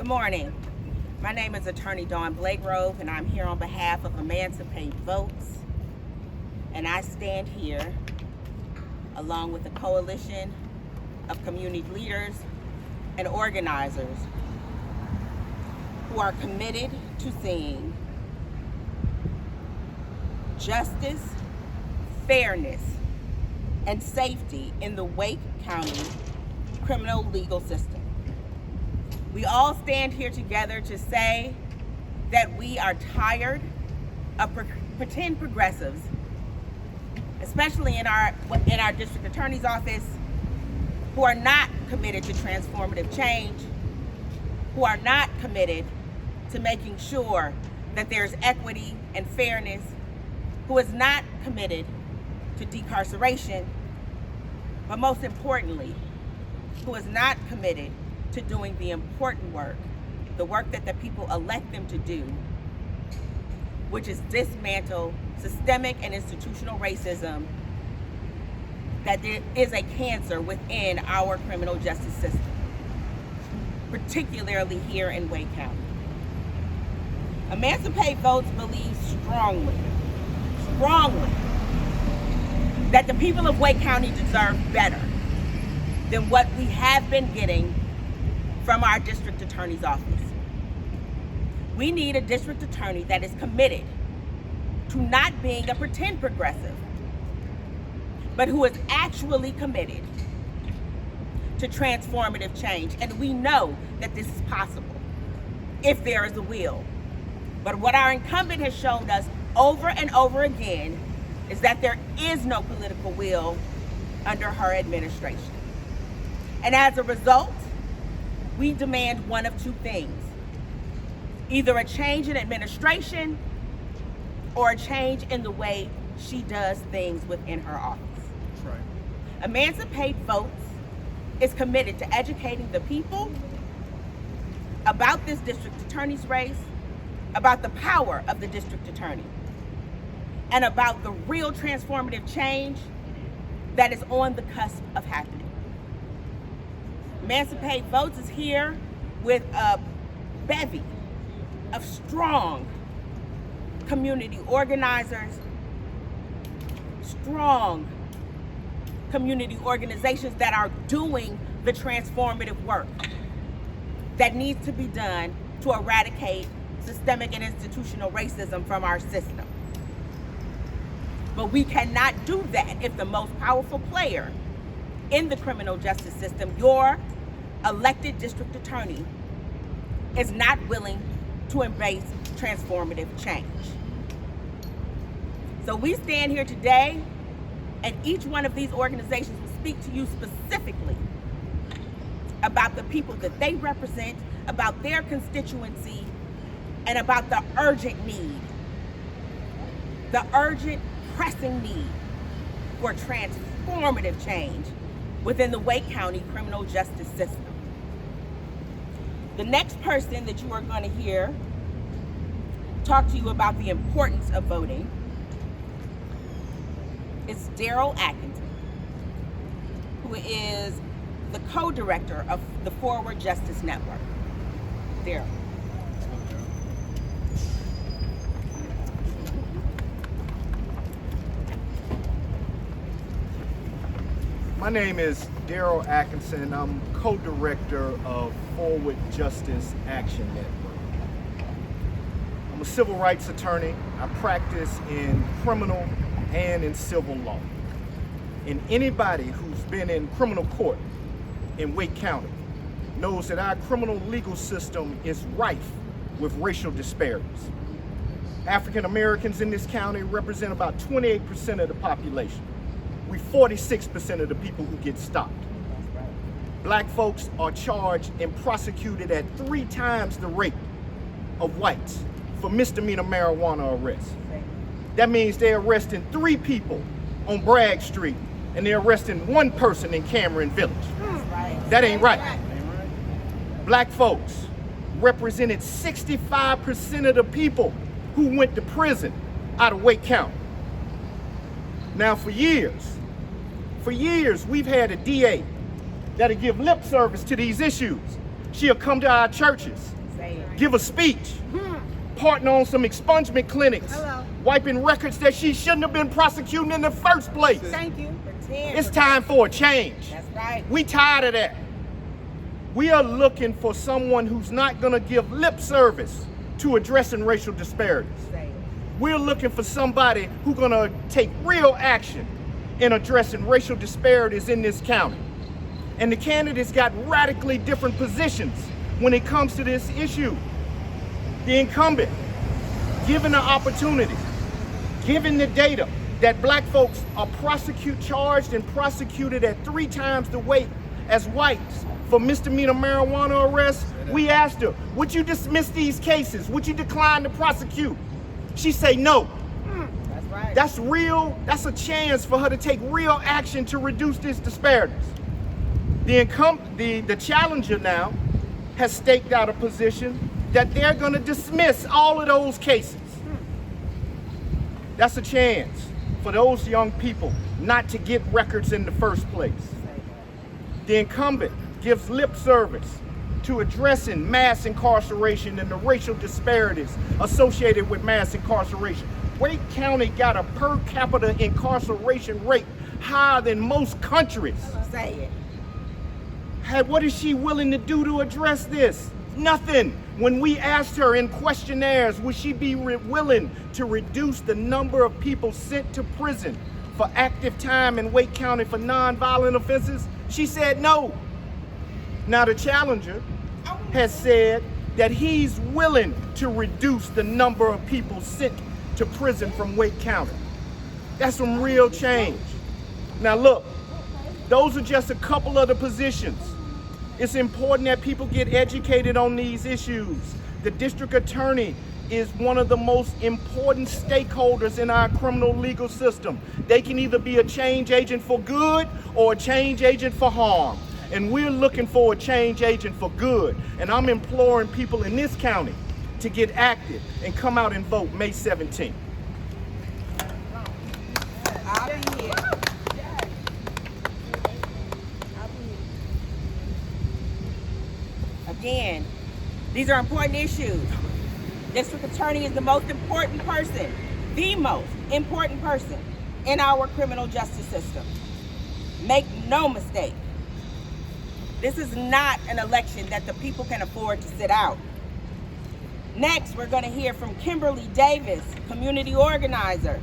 Good morning. My name is Attorney Dawn Blagrove, and I'm here on behalf of Emancipate Votes. And I stand here along with a coalition of community leaders and organizers who are committed to seeing justice, fairness, and safety in the Wake County criminal legal system. We all stand here together to say that we are tired of pretend progressives, especially in our district attorney's office, who are not committed to transformative change, who are not committed to making sure that there's equity and fairness, who is not committed to decarceration, but most importantly, who is not committed to doing the important work, the work that the people elect them to do, which is dismantle systemic and institutional racism that there is a cancer within our criminal justice system, particularly here in Wake County. Emancipate Votes believes strongly, that the people of Wake County deserve better than what we have been getting from our district attorney's office. We need a district attorney that is committed to not being a pretend progressive, but who is actually committed to transformative change. And we know that this is possible if there is a will. But what our incumbent has shown us over and over again is that there is no political will under her administration. And as a result, we demand one of two things: either a change in administration or a change in the way she does things within her office. That's right. Emancipate Votes is committed to educating the people about this district attorney's race, about the power of the district attorney, and about the real transformative change that is on the cusp of happening. Emancipate Votes is here with a bevy of strong community organizers, strong community organizations that are doing the transformative work that needs to be done to eradicate systemic and institutional racism from our system. But we cannot do that if the most powerful player in the criminal justice system, your elected district attorney, is not willing to embrace transformative change. So we stand here today, and each one of these organizations will speak to you specifically about the people that they represent, about their constituency, and about the urgent need, the urgent, pressing need for transformative change within the Wake County criminal justice system. The next person that you are going to hear talk to you about the importance of voting is Daryl Atkinson, who is the co-director of the Forward Justice Network. Daryl. My name is Daryl Atkinson. I'm co-director of Forward Justice Action Network. I'm a civil rights attorney. I practice in criminal and in civil law. And anybody who's been in criminal court in Wake County knows that our criminal legal system is rife with racial disparities. African Americans in this county represent about 28% of the population. We 46% of the people who get stopped. Black folks are charged and prosecuted at 3 times the rate of whites for misdemeanor marijuana arrests. That means they're arresting 3 people on Bragg Street and they're arresting 1 person in Cameron Village. That ain't right. Black folks represented 65% of the people who went to prison out of Wake County. Now for years, we've had a DA that'll give lip service to these issues, She'll come to our churches, give a speech, partner on some expungement clinics, wiping records that she shouldn't have been prosecuting in the first place. Thank you. It's time for a change. That's right. We tired of that. We are looking for someone who's not going to give lip service to addressing racial disparities. We're looking for somebody who's going to take real action in addressing racial disparities in this county. And the candidates got radically different positions when it comes to this issue. The incumbent, given the opportunity, given the data that black folks are charged and prosecuted at 3 times the weight as whites for misdemeanor marijuana arrests, we asked her, would you dismiss these cases? Would you decline to prosecute? She say no. That's right. That's real. That's a chance for her to take real action to reduce these disparities. The challenger now has staked out a position that they're going to dismiss all of those cases. That's a chance for those young people not to get records in the first place. The incumbent gives lip service to addressing mass incarceration and the racial disparities associated with mass incarceration. Wake County got a per capita incarceration rate higher than most countries. Say it. What is she willing to do to address this? Nothing. When we asked her in questionnaires, would she be willing to reduce the number of people sent to prison for active time in Wake County for nonviolent offenses, she said no. Now the challenger has said that he's willing to reduce the number of people sent to prison from Wake County. That's some real change. Now look, those are just a couple of the positions. It's important that people get educated on these issues. The district attorney is one of the most important stakeholders in our criminal legal system. They can either be a change agent for good or a change agent for harm. And we're looking for a change agent for good. And I'm imploring people in this county to get active and come out and vote May 17th. I'll be here. Again, these are important issues. District attorney is the most important person, the most important person in our criminal justice system. Make no mistake, this is not an election that the people can afford to sit out. Next, we're going to hear from Kimberly Davis, community organizer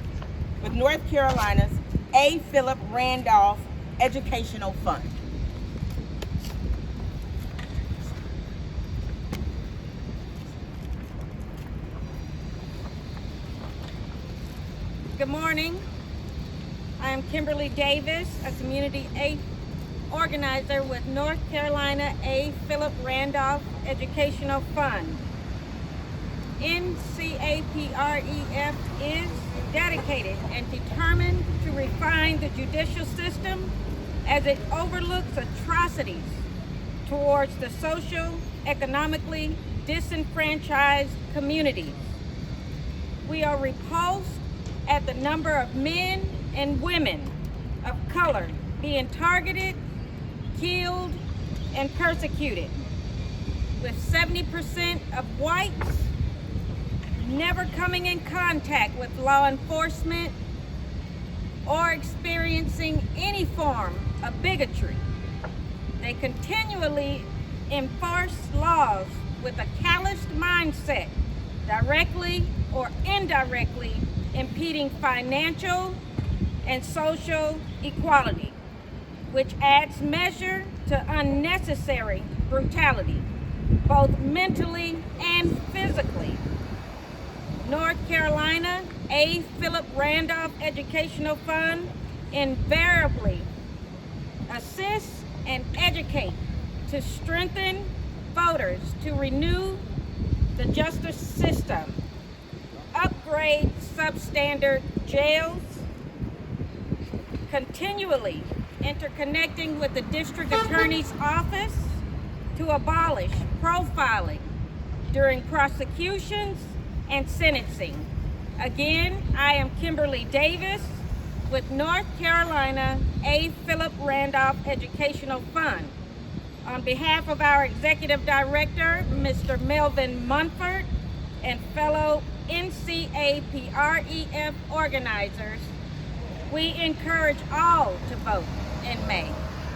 with North Carolina's A. Philip Randolph Educational Fund. Good morning. I am Kimberly Davis, a community aid organizer with North Carolina A. Philip Randolph Educational Fund. NCAPREF is dedicated and determined to refine the judicial system as it overlooks atrocities towards the social, economically disenfranchised communities. We are repulsed at the number of men and women of color being targeted, killed, and persecuted, with 70% of whites never coming in contact with law enforcement or experiencing any form of bigotry. They continually enforce laws with a calloused mindset, directly or indirectly impeding financial and social equality, which adds measure to unnecessary brutality, both mentally and physically. North Carolina A. Philip Randolph Educational Fund invariably assists and educate to strengthen voters, to renew the justice system, upgrade substandard jails, continually interconnecting with the district attorney's office to abolish profiling during prosecutions and sentencing. Again, I am Kimberly Davis with North Carolina A. Philip Randolph Educational Fund, On behalf of our Executive Director, Mr. Melvin Munford, and fellow NCAPREF organizers, we encourage all to vote in May.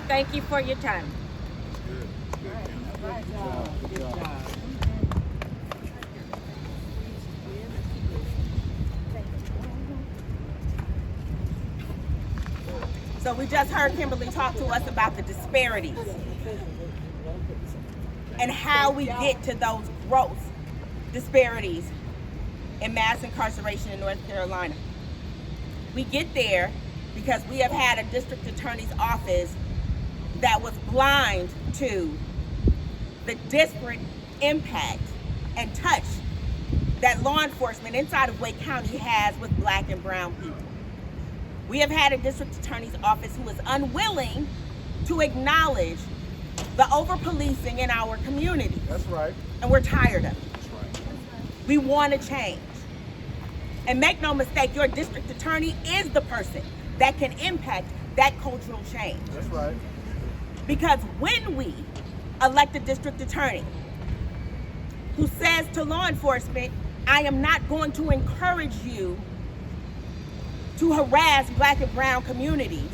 Thank you for your time. So we just heard Kimberly talk to us about the disparities and how we get to those gross disparities in mass incarceration in North Carolina. We get there because we have had a district attorney's office that was blind to the disparate impact and touch that law enforcement inside of Wake County has with Black and brown people. We have had a district attorney's office who is unwilling to acknowledge the over-policing in our community. That's right. And we're tired of it. That's right. We want to change. And make no mistake, your district attorney is the person that can impact that cultural change. That's right. Because when we elect a district attorney who says to law enforcement, I am not going to encourage you to harass Black and brown communities,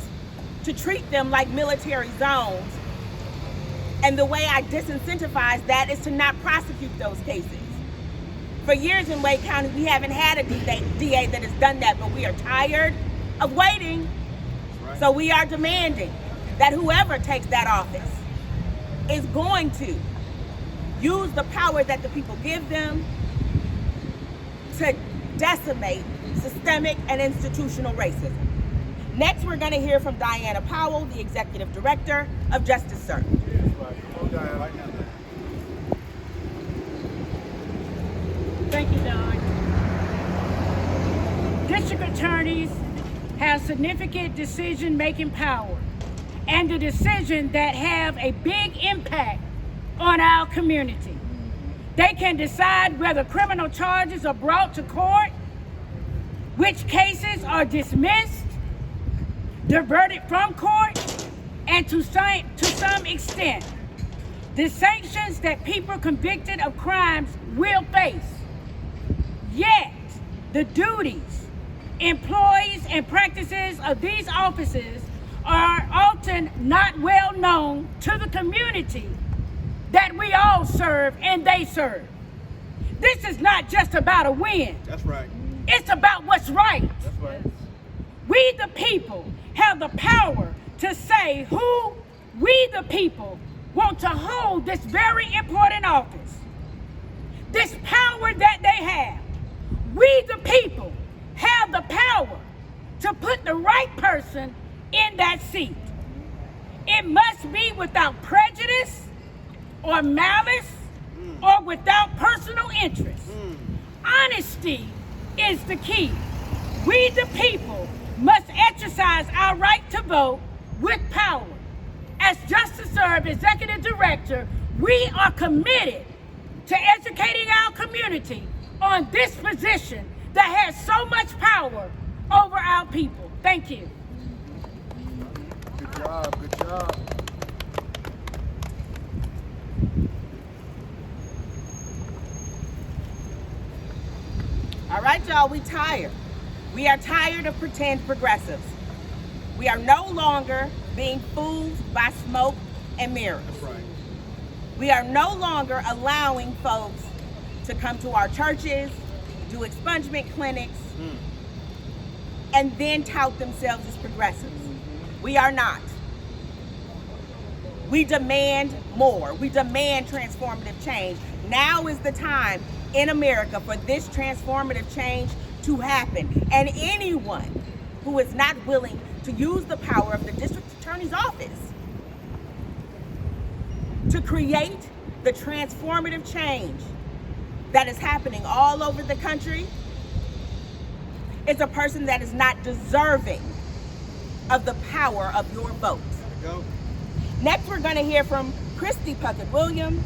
to treat them like military zones, and the way I disincentivize that is to not prosecute those cases. For years in Wake County, we haven't had a DA that has done that, but we are tired of waiting. Right. So we are demanding that whoever takes that office is going to use the power that the people give them to decimate systemic and institutional racism. Next, we're going to hear from Diana Powell, the Executive Director of Justice Serve. Thank you, Don. District attorneys have significant decision-making power and the decisions that have a big impact on our community. They can decide whether criminal charges are brought to court, which cases are dismissed, diverted from court, and to some extent, the sanctions that people convicted of crimes will face. Yet, the duties, employees, and practices of these offices are often not well known to the community that we all serve and they serve. This is not just about a win. That's right. It's about what's right. That's right. We the people have the power to say who we the people want to hold this very important office. This power that they have, we the people have the power to put the right person in that seat. It must be without prejudice or malice or without personal interest. Honesty is the key. We the people must exercise our right to vote with power. As Justice Serve Executive Director, we are committed to educating our community on this position that has so much power over our people. Thank you. Good job, good job. All right, y'all, we tired. We are tired of pretend progressives. We are no longer being fooled by smoke and mirrors. That's right. We are no longer allowing folks to come to our churches, do expungement clinics, and then tout themselves as progressives. We are not. We demand more. We demand transformative change. Now is the time in America for this transformative change to happen. And anyone who is not willing to use the power of the district attorney's office to create the transformative change that is happening all over the country is a person that is not deserving of the power of your vote. Next, we're going to hear from Christy Puckett-Williams,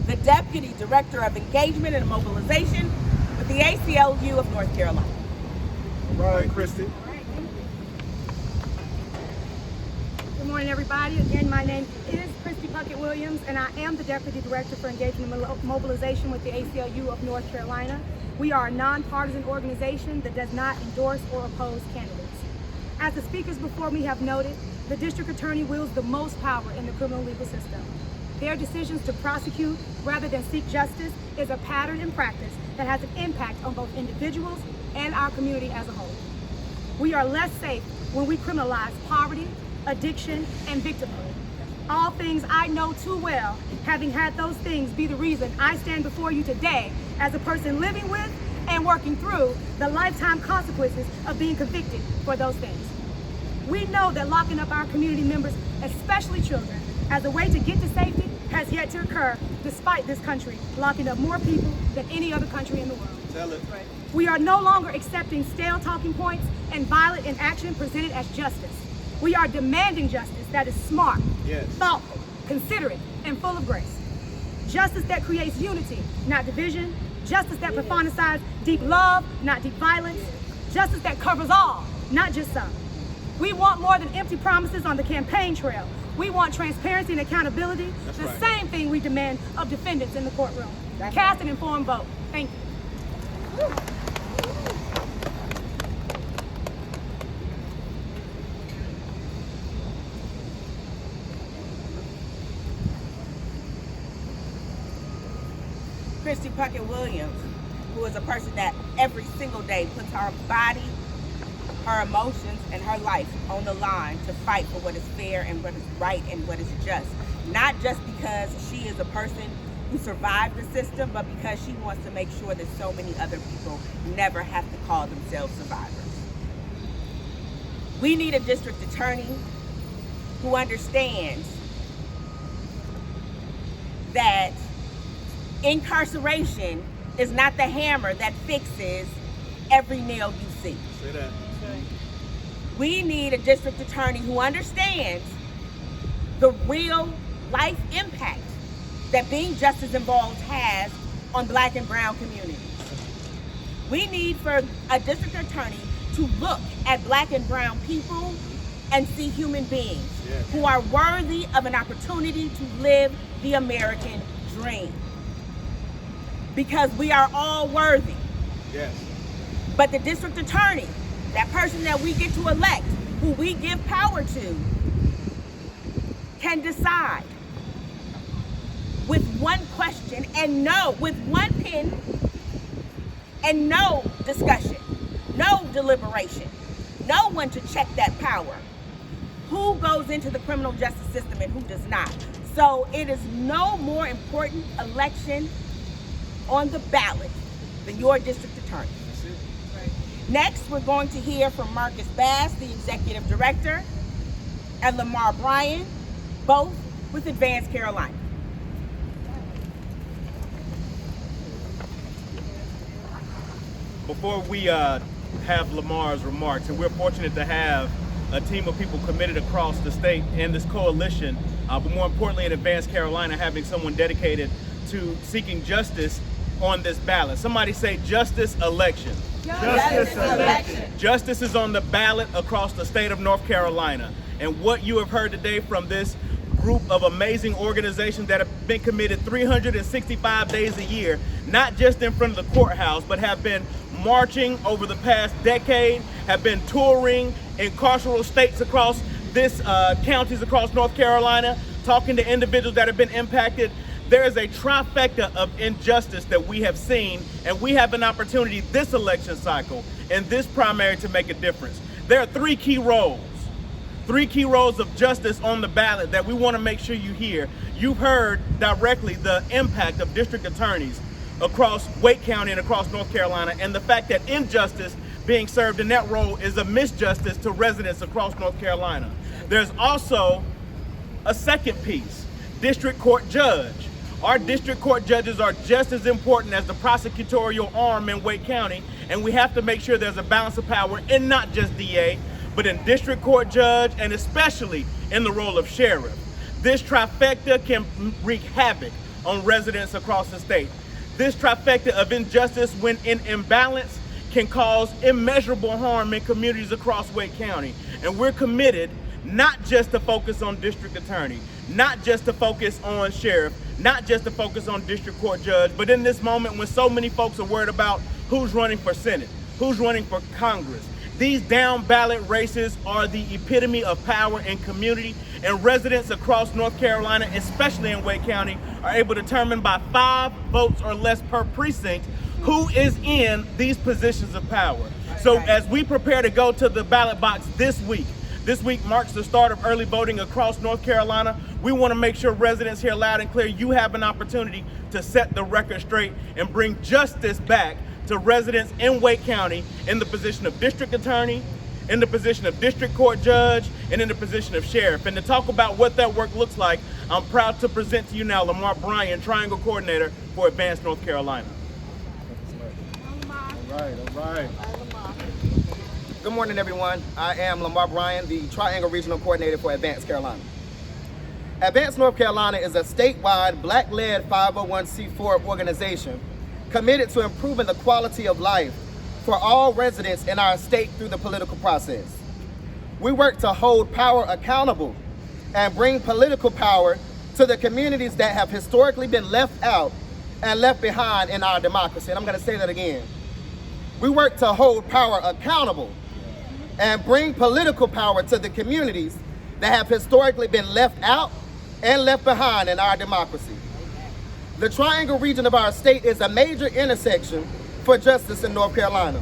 the Deputy Director of Engagement and Mobilization with the ACLU of North Carolina. All right, Christy. Good morning, everybody. Again, my name is Christy Puckett-Williams, and I am the Deputy Director for Engagement and Mobilization with the ACLU of North Carolina. We are a nonpartisan organization that does not endorse or oppose candidates. As the speakers before me have noted, the District Attorney wields the most power in the criminal legal system. Their decisions to prosecute rather than seek justice is a pattern and practice that has an impact on both individuals and our community as a whole. We are less safe when we criminalize poverty, addiction, and victimhood. All things I know too well, having had those things be the reason I stand before you today as a person living with and working through the lifetime consequences of being convicted for those things. We know that locking up our community members, especially children, as a way to get to safety has yet to occur, despite this country locking up more people than any other country in the world. Tell it. Right. We are no longer accepting stale talking points and violent inaction presented as justice. We are demanding justice that is smart, thoughtful, considerate, and full of grace. Justice that creates unity, not division. Justice that personifies deep love, not deep violence. Justice that covers all, not just some. We want more than empty promises on the campaign trail. We want transparency and accountability, same thing we demand of defendants in the courtroom. Cast an informed vote. Thank you. Christy Puckett-Williams, who is a person that every single day puts her body, her emotions, and her life on the line to fight for what is fair and what is right and what is just. Not just because she is a person who survived the system, but because she wants to make sure that so many other people never have to call themselves survivors. We need a district attorney who understands that incarceration is not the hammer that fixes every nail you see. Say that. We need a district attorney who understands the real life impact that being justice involved has on Black and brown communities. We need for a district attorney to look at Black and brown people and see human beings who are worthy of an opportunity to live the American dream. Because we are all worthy. Yes. But the district attorney, that person that we get to elect, who we give power to, can decide with one question and no, with one pen and no discussion, no deliberation, no one to check that power, who goes into the criminal justice system and who does not. So it is no more important election on the ballot than your district attorney. That's it. Right. Next, we're going to hear from Marcus Bass, the executive director, and Lamar Bryan, both with Advanced Carolina. Before we have Lamar's remarks, and we're fortunate to have a team of people committed across the state and this coalition, but more importantly in Advanced Carolina, having someone dedicated to seeking justice on this ballot. Somebody say justice election. Justice election. Justice is on the ballot across the state of North Carolina. And what you have heard today from this group of amazing organizations that have been committed 365 days a year, not just in front of the courthouse, but have been marching over the past decade, have been touring in carceral states across this counties across North Carolina, talking to individuals that have been impacted. There is a trifecta of injustice that we have seen, and we have an opportunity this election cycle in this primary to make a difference. There are three key roles of justice on the ballot that we want to make sure you hear. You've heard directly the impact of district attorneys across Wake County and across North Carolina, and the fact that injustice being served in that role is a misjustice to residents across North Carolina. There's also a second piece, district court judge. Our district court judges are just as important as the prosecutorial arm in Wake County, and we have to make sure there's a balance of power in not just DA, but in district court judge, and especially in the role of sheriff. This trifecta can wreak havoc on residents across the state. This trifecta of injustice, when in imbalance, can cause immeasurable harm in communities across Wake County. And we're committed not just to focus on district attorney, not just to focus on sheriff, not just to focus on district court judge, but in this moment when so many folks are worried about who's running for Senate, who's running for Congress, these down ballot races are the epitome of power and community, and residents across North Carolina, especially in Wake County, are able to determine by 5 votes or less per precinct who is in these positions of power. So as we prepare to go to the ballot box this week marks the start of early voting across North Carolina. We want to make sure residents hear loud and clear, you have an opportunity to set the record straight and bring justice back to residents in Wake County in the position of district attorney, in the position of district court judge, and in the position of sheriff. And to talk about what that work looks like, I'm proud to present to you now Lamar Bryan, Triangle Coordinator for Advanced North Carolina. All right. Good morning, everyone. I am Lamar Bryan, the Triangle Regional Coordinator for Advanced Carolina. Advanced North Carolina is a statewide Black-led 501c4 organization committed to improving the quality of life for all residents in our state through the political process. We work to hold power accountable and bring political power to the communities that have historically been left out and left behind in our democracy. And I'm going to say that again. We work to hold power accountable and bring political power to the communities that have historically been left out and left behind in our democracy. The Triangle region of our state is a major intersection for justice in North Carolina.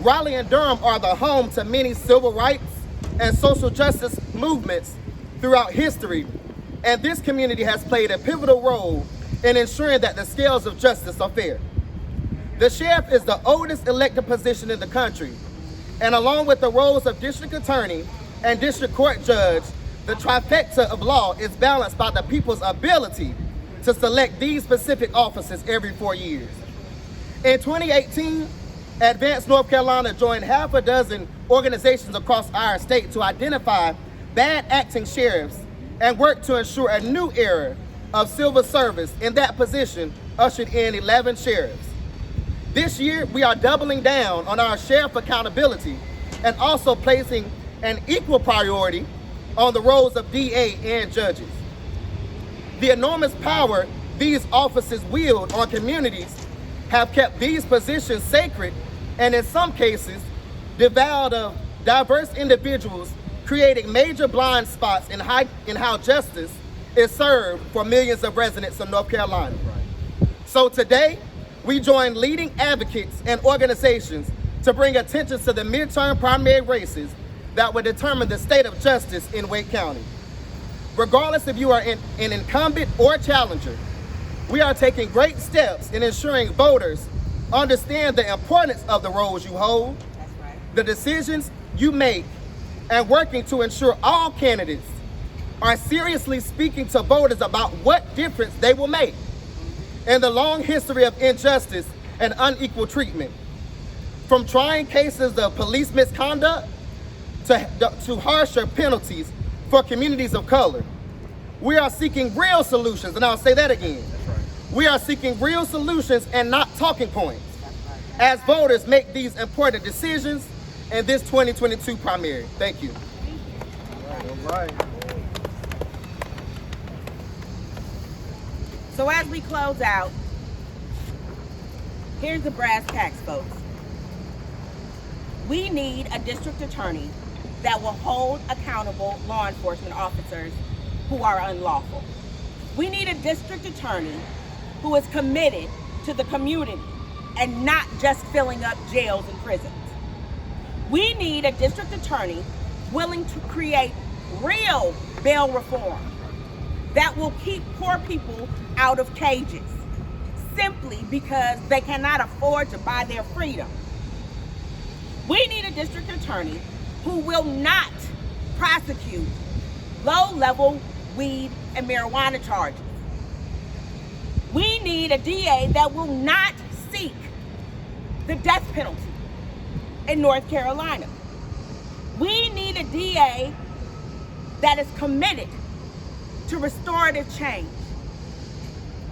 Raleigh and Durham are the home to many civil rights and social justice movements throughout history, and this community has played a pivotal role in ensuring that the scales of justice are fair. The sheriff is the oldest elected position in the country, and along with the roles of district attorney and district court judge, the trifecta of law is balanced by the people's ability to select these specific offices every 4 years. In 2018, Advanced North Carolina joined half a dozen organizations across our state to identify bad acting sheriffs and work to ensure a new era of civil service. In that position, ushered in 11 sheriffs. This year, we are doubling down on our sheriff accountability and also placing an equal priority on the roles of DA and judges. The enormous power these offices wield on communities have kept these positions sacred and in some cases devoid of diverse individuals, creating major blind spots in how justice is served for millions of residents of North Carolina. So today, we join leading advocates and organizations to bring attention to the midterm primary races that will determine the state of justice in Wake County. Regardless if you are an incumbent or challenger, we are taking great steps in ensuring voters understand the importance of the roles you hold, the decisions you make, and working to ensure all candidates are seriously speaking to voters about what difference they will make in the long history of injustice and unequal treatment. From trying cases of police misconduct to harsher penalties for communities of color. We are seeking real solutions, and I'll say that again. We are seeking real solutions and not talking points as voters make these important decisions in this 2022 primary. Thank you. All right. So as we close out, here's the brass tacks, folks. We need a district attorney that will hold accountable law enforcement officers who are unlawful. We need a district attorney who is committed to the community and not just filling up jails and prisons. We need a district attorney willing to create real bail reform that will keep poor people out of cages simply because they cannot afford to buy their freedom. We need a district attorney who will not prosecute low-level weed and marijuana charges. We need a DA that will not seek the death penalty in North Carolina. We need a DA that is committed to restorative change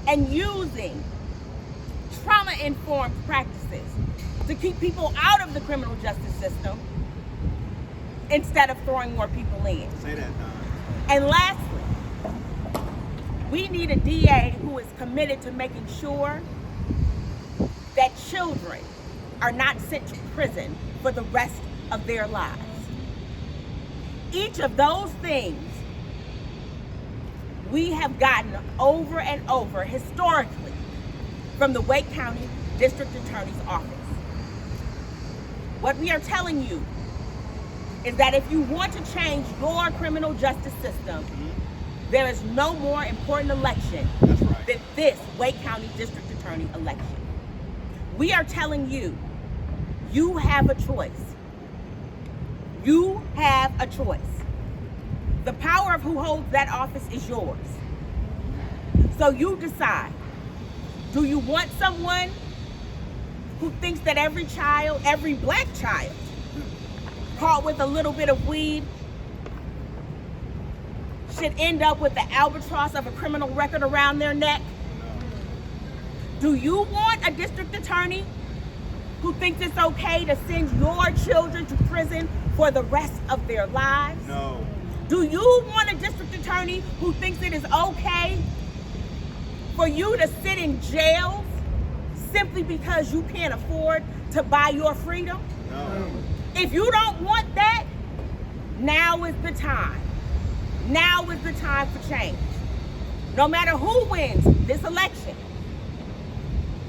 and using trauma-informed practices to keep people out of the criminal justice system instead of throwing more people in. Say that, Don. And lastly, we need a DA who is committed to making sure that children are not sent to prison for the rest of their lives. Each of those things we have gotten over and over historically from the Wake County District Attorney's Office. What we are telling you is that if you want to change your criminal justice system, there is no more important election than this Wake County District Attorney election. We are telling you, you have a choice. You have a choice. The power of who holds that office is yours. So you decide, do you want someone who thinks that every child, every black child, caught with a little bit of weed should end up with the albatross of a criminal record around their neck? Do you want a district attorney who thinks it's okay to send your children to prison for the rest of their lives? No. Do you want a district attorney who thinks it is okay for you to sit in jail simply because you can't afford to buy your freedom? No. If you don't want that, now is the time. Now is the time for change. No matter who wins this election,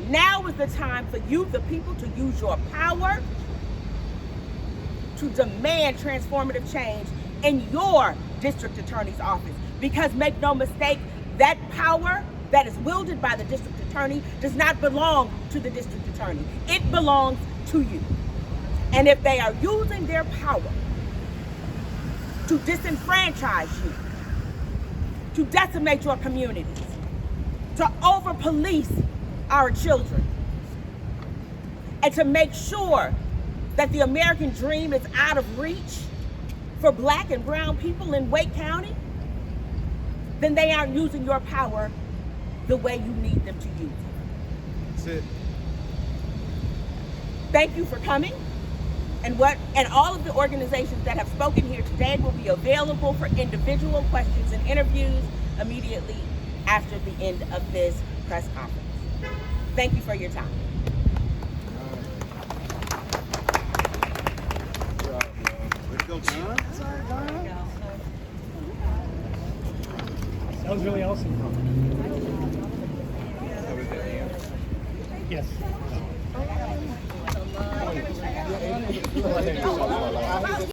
now is the time for you, the people, to use your power to demand transformative change in your district attorney's office. Because make no mistake, that power that is wielded by the district attorney does not belong to the district attorney. It belongs to you. And if they are using their power to disenfranchise you, to decimate your communities, to over-police our children, and to make sure that the American dream is out of reach for black and brown people in Wake County, then they aren't using your power the way you need them to use it. That's it. Thank you for coming. And all of the organizations that have spoken here today will be available for individual questions and interviews immediately after the end of this press conference. Thank you for your time. Let's go, Don. That was really awesome. Yes.